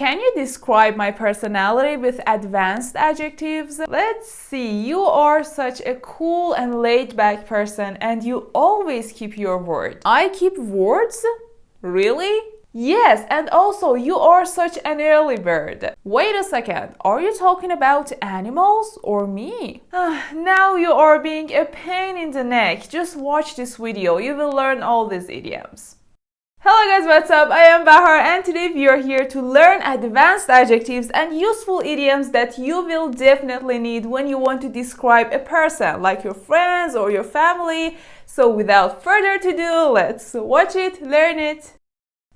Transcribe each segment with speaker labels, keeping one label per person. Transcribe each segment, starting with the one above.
Speaker 1: Can you describe my personality with advanced adjectives? Let's see. You are such a cool and laid-back person and you always keep your word. I keep words? Really? Yes, and also you are such an early bird. Wait a second, are you talking about animals or me? Now you are being a pain in the neck. Just watch this video, you will learn all these idioms. Hello guys, what's up? I am Bahar and today we are here to learn advanced adjectives and useful idioms that you will definitely need when you want to describe a person, like your friends or your family. So without further ado, let's watch it, learn it.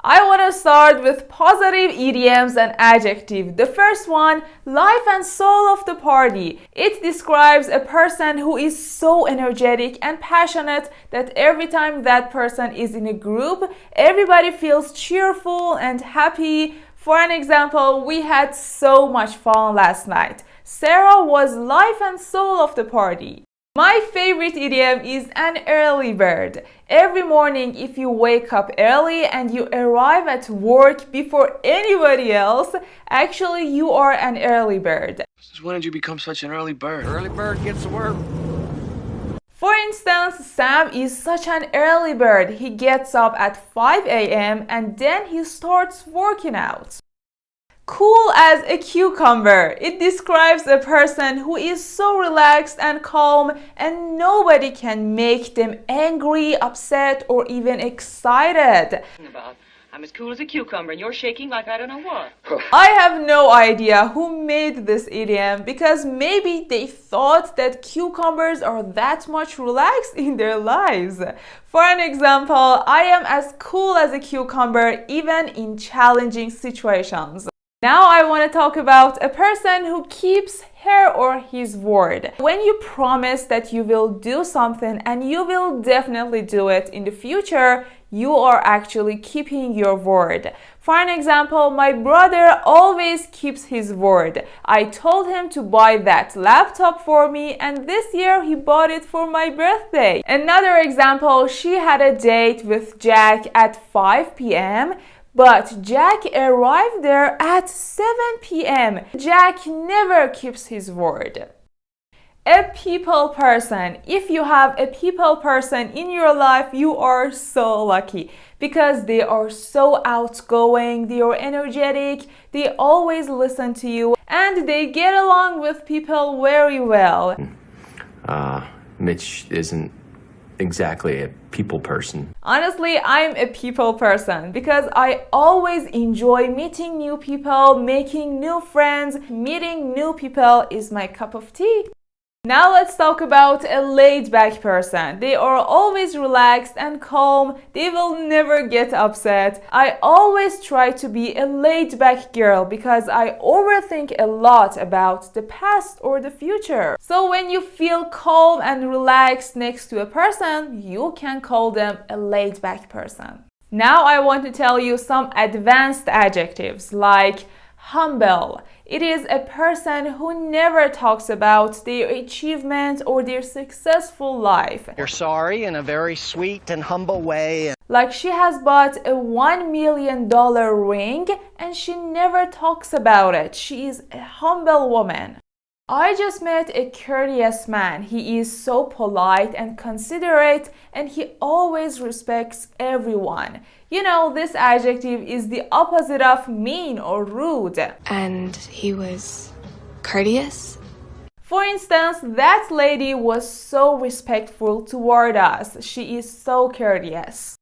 Speaker 1: I want to start with positive idioms and adjectives. The first one, life and soul of the party. It describes a person who is so energetic and passionate that every time that person is in a group, everybody feels cheerful and happy. For an example, we had so much fun last night. Sarah was life and soul of the party. My favorite idiom is an early bird. Every morning, if you wake up early and you arrive at work before anybody else, actually you are an early bird.
Speaker 2: Since when did you become such an early bird? Early bird gets to work.
Speaker 1: For instance, Sam is such an early bird. He gets up at 5 a.m. and then he starts working out. Cool as a cucumber. It describes a person who is so relaxed and calm and nobody can make them angry, upset, or even excited.
Speaker 3: I'm as cool as a cucumber and you're shaking like I don't know what.
Speaker 1: I have no idea who made this idiom because maybe they thought that cucumbers are that much relaxed in their lives. For an example, I am as cool as a cucumber even in challenging situations. Now I want to talk about a person who keeps her or his word. When you promise that you will do something and you will definitely do it in the future, you are actually keeping your word. For an example, my brother always keeps his word. I told him to buy that laptop for me and this year he bought it for my birthday. Another example, she had a date with Jack at 5 p.m. But Jack arrived there at 7 p.m. Jack never keeps his word. A people person. If you have a people person in your life, you are so lucky because they are so outgoing, they are energetic, they always listen to you, and they get along with people very well.
Speaker 4: Mitch isn't exactly a people person.
Speaker 1: Honestly, I'm a people person because I always enjoy meeting new people, making new friends. Meeting new people is my cup of tea. Now let's talk about a laid-back person. They are always relaxed and calm. They will never get upset. I always try to be a laid-back girl because I overthink a lot about the past or the future. So when you feel calm and relaxed next to a person, you can call them a laid-back person. Now I want to tell you some advanced adjectives like humble. It is a person who never talks about their achievements or their successful life.
Speaker 5: You're sorry in a very sweet and humble way.
Speaker 1: Like she has bought a $1 million ring and she never talks about it. She is a humble woman. I just met a courteous man. He is so polite and considerate and he always respects everyone. You know, this adjective is the opposite of mean or rude.
Speaker 6: And he was courteous?
Speaker 1: For instance, that lady was so respectful toward us. She is so courteous.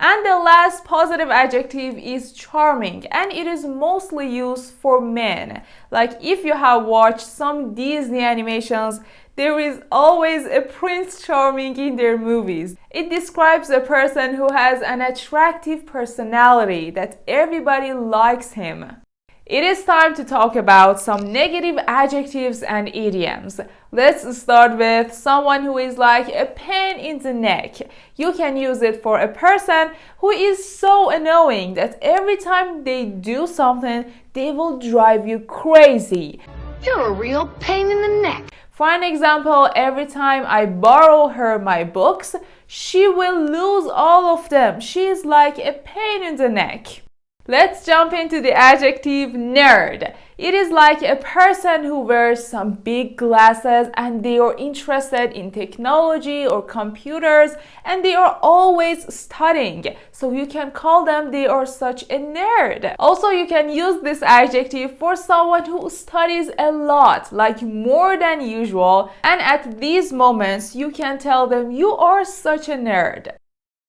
Speaker 1: And the last positive adjective is charming, and it is mostly used for men. Like if you have watched some Disney animations, there is always a Prince Charming in their movies. It describes a person who has an attractive personality that everybody likes him. It is time to talk about some negative adjectives and idioms. Let's start with someone who is like a pain in the neck. You can use it for a person who is so annoying that every time they do something, they will drive you crazy.
Speaker 6: You're a real pain in the neck.
Speaker 1: For an example, every time I borrow her my books, she will lose all of them. She is like a pain in the neck. Let's jump into the adjective nerd. It is like a person who wears some big glasses and they are interested in technology or computers and they are always studying. So you can call them they are such a nerd. Also, you can use this adjective for someone who studies a lot, like more than usual, and at these moments you can tell them you are such a nerd.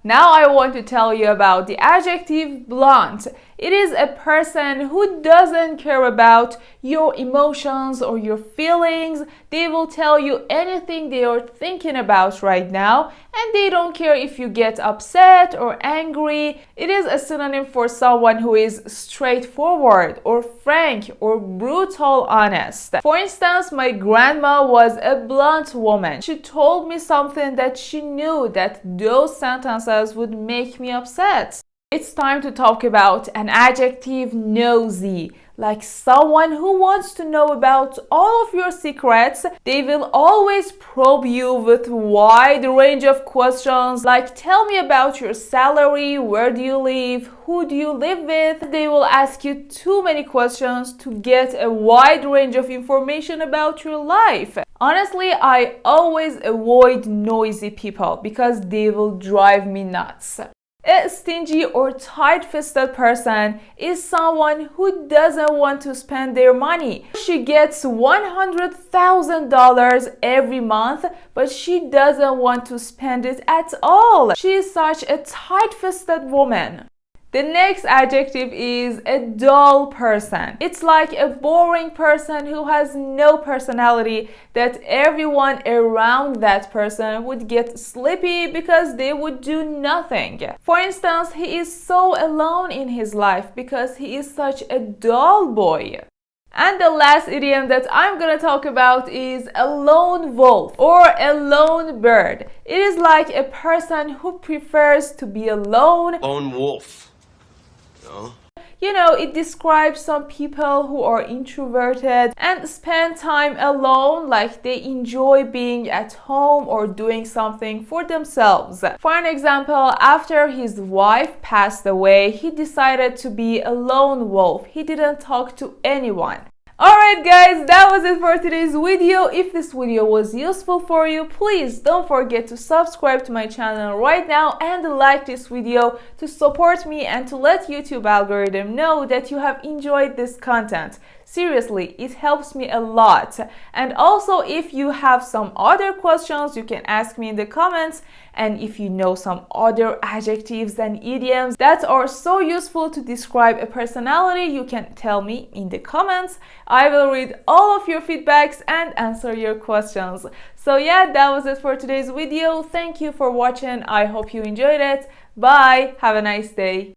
Speaker 1: Now I want to tell you about the adjective blunt. It is a person who doesn't care about your emotions or your feelings. They will tell you anything they are thinking about right now, and they don't care if you get upset or angry. It is a synonym for someone who is straightforward or frank or brutal honest. For instance, my grandma was a blunt woman. She told me something that she knew that those sentences would make me upset. It's time to talk about an adjective nosy, like someone who wants to know about all of your secrets. They will always probe you with a wide range of questions, like tell me about your salary, where do you live, who do you live with. They will ask you too many questions to get a wide range of information about your life. Honestly, I always avoid noisy people because they will drive me nuts. A stingy or tight-fisted person is someone who doesn't want to spend their money. She gets $100,000 every month, but she doesn't want to spend it at all. She is such a tight-fisted woman. The next adjective is a dull person. It's like a boring person who has no personality, that everyone around that person would get sleepy because they would do nothing. For instance, he is so alone in his life because he is such a dull boy. And the last idiom that I'm gonna talk about is a lone wolf or a lone bird. It is like a person who prefers to be alone.
Speaker 4: Lone wolf.
Speaker 1: You know, it describes some people who are introverted and spend time alone, like they enjoy being at home or doing something for themselves. For an example, after his wife passed away, he decided to be a lone wolf. He didn't talk to anyone. Alright guys, that was it for today's video. If this video was useful for you, please don't forget to subscribe to my channel right now and like this video to support me and to let YouTube algorithm know that you have enjoyed this content. Seriously, it helps me a lot. And also, if you have some other questions, you can ask me in the comments. And if you know some other adjectives and idioms that are so useful to describe a personality, you can tell me in the comments. I will read all of your feedbacks and answer your questions. So yeah, that was it for today's video. Thank you for watching. I hope you enjoyed it. Bye. Have a nice day.